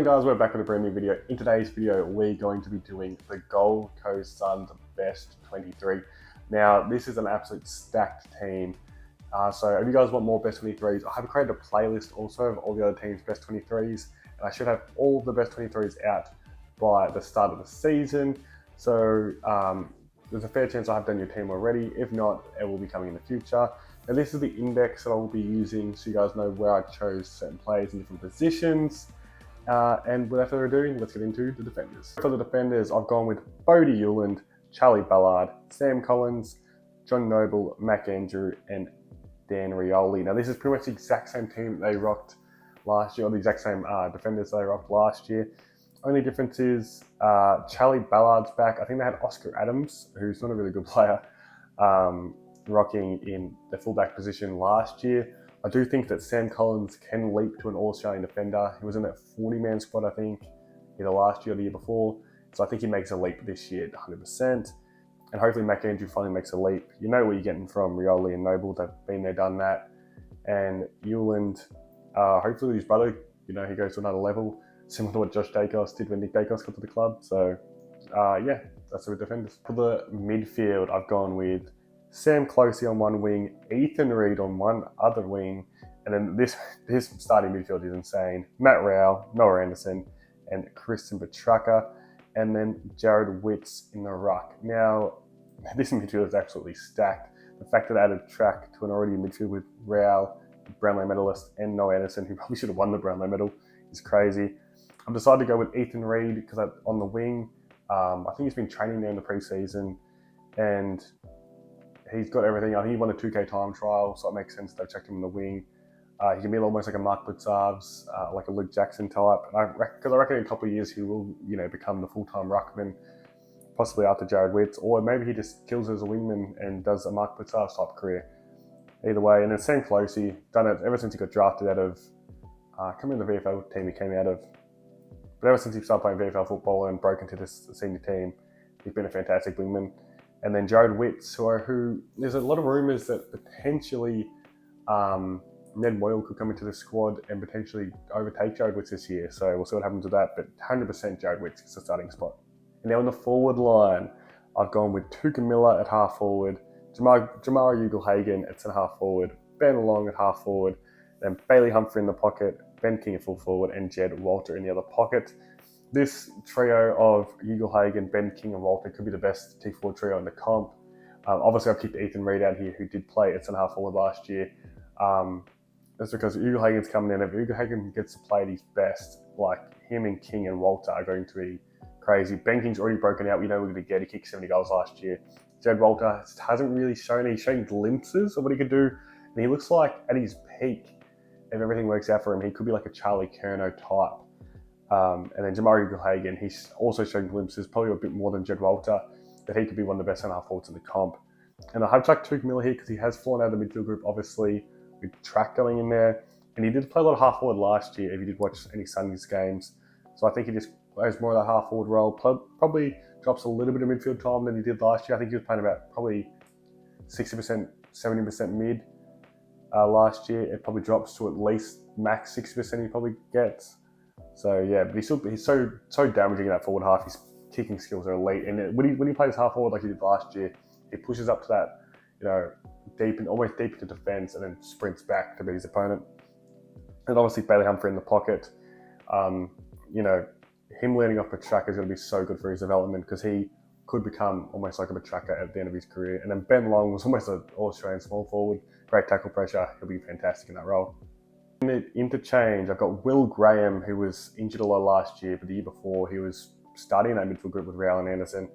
Hey guys, we're back with a brand new video. In today's video, we're going to be doing the Gold Coast Suns Best 23. Now, this is an absolute stacked team. So if you guys want more Best 23s, I have created a playlist also of all the other teams' Best 23s. And I should have all of the Best 23s out by the start of the season. So there's a fair chance I have done your team already. If not, it will be coming in the future. Now this is the index that I will be using so you guys know where I chose certain players in different positions. And without further ado, let's get into the defenders. For the defenders, I've gone with Bodie Uland, Charlie Ballard, Sam Collins, John Noble, Mac Andrew, and Dan Rioli. Now this is pretty much the exact same team they rocked last year, or the exact same defenders they rocked last year. Only difference is Charlie Ballard's back. I think they had Oscar Adams, who's not a really good player, rocking in the fullback position last year. I do think that Sam Collins can leap to an All-Australian defender. He was in that 40-man squad, I think, either last year or the year before. So I think he makes a leap this year, 100%. And hopefully Mac Andrew finally makes a leap. You know what you're getting from Rioli and Noble. They've been there, done that. And Uland, hopefully his brother, he goes to another level, similar to what Josh Dacos did when Nick Dacos got to the club. So, yeah, that's the defenders. For the midfield, I've gone with Sam Closey on one wing, Ethan Reid on one other wing, and then this starting midfield is insane. Matt Rowell, Noah Anderson, and Christian Petracca, and then Jared Witts in the ruck. Now, this midfield is absolutely stacked. The fact that I added track to an already midfield with Rowell, Brownlow medalist, and Noah Anderson, who probably should have won the Brownlow medal, is crazy. I've decided to go with Ethan Reid because on the wing, I think he's been training there in the preseason, and he's got everything. I think he won a 2K time trial, so it makes sense they've checked him in the wing. He can be almost like a Mark Blitzarves, like a Luke Jackson type. Because I reckon in a couple of years he will, become the full-time ruckman, possibly after Jared Witts, or maybe he just kills as a wingman and does a Mark Blitzarves type career. Either way, and then Sam Closey, done it ever since he got drafted out of, I can't remember the VFL team he came out of, but ever since he started playing VFL football and broke into this senior team, he's been a fantastic wingman. And then Jared Witts, who there's a lot of rumours that potentially Ned Moyle could come into the squad and potentially overtake Jared Witts this year. So we'll see what happens with that. But 100% Jared Witts is the starting spot. And now on the forward line, I've gone with Tuka Miller at half forward, Jamara ugle-hagan at centre half forward, Ben Long at half forward, then Bailey Humphrey in the pocket, Ben King at full forward, and Jed Walter in the other pocket. This trio of ugle-hagan, Ben King, and Walter could be the best T4 trio in the comp. Obviously, I've kept Ethan Reid out here, who did play at centre half forward last year. That's because ugle-hagan's coming in. If ugle-hagan gets to play at his best, like him and King and Walter are going to be crazy. Ben King's already broken out. We know we're going to get. He kicked 70 goals last year. Jed Walter hasn't really shown. He's showing glimpses of what he could do. And he looks like at his peak, if everything works out for him, he could be like a Charlie Curnow type. And then Jamari ugle-hagan, he's also shown glimpses, probably a bit more than Jed Walter, that he could be one of the best centre-half forwards in the comp. And I have chucked Tuka Miller here because he has fallen out of the midfield group, obviously, with track going in there. And he did play a lot of half forward last year, if you did watch any Sundays games. So I think he just plays more of that half forward role. Probably drops a little bit of midfield time than he did last year. I think he was playing about probably 60%, 70% mid last year. It probably drops to at least max 60% he probably gets. So yeah, but he's so damaging in that forward half. His kicking skills are elite, and when he plays half forward like he did last year, he pushes up to that, almost deep into defence, and then sprints back to beat his opponent. And obviously Bailey Humphrey in the pocket, him learning off Petracca is going to be so good for his development because he could become almost like a Petracca at the end of his career. And then Ben Long was almost an All-Australian small forward, great tackle pressure. He'll be fantastic in that role. In the interchange, I've got Will Graham, who was injured a lot last year, but the year before he was starting in that midfield group with Rowell and Anderson.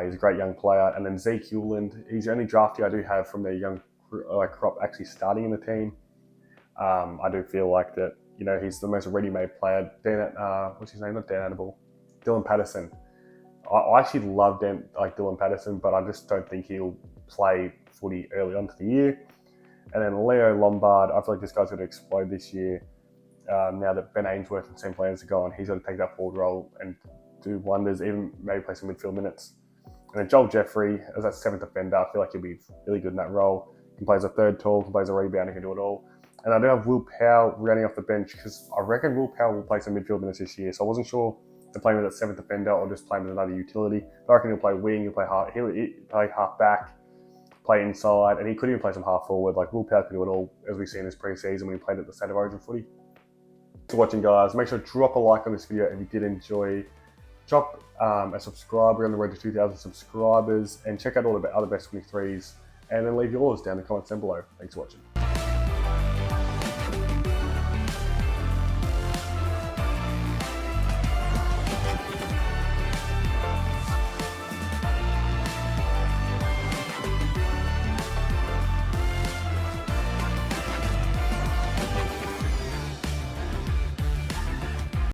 He's a great young player. And then Zeke Hewland, he's the only draftee I do have from their young crop actually starting in the team. I do feel like that, he's the most ready-made player. What's his name? Not Dan Annable. Dylan Patterson. I actually love Dylan Patterson, but I just don't think he'll play footy early on to the year. And then Leo Lombard, I feel like this guy's going to explode this year. Now that Ben Ainsworth and Sam Plans are gone, he's going to take that forward role and do wonders, even maybe play some midfield minutes. And then Joel Jeffrey, as that seventh defender, I feel like he'll be really good in that role. He can play as a third tall, can play as a rebounder, he can do it all. And I do have Will Powell rounding off the bench because I reckon Will Powell will play some midfield minutes this year. So I wasn't sure to play him with a 7th defender or just play him with another utility. But I reckon he'll play wing, he'll play half back, play inside, and he could even play some half forward. Like Will Powell could do it all, as we see in this pre-season when he played at the State of Origin footy. Thanks for watching, guys. Make sure to drop a like on this video if you did enjoy. Drop a subscribe. We're on the road to 2,000 subscribers, and check out all the other best 23s, and then leave yours down in the comments down below. Thanks for watching.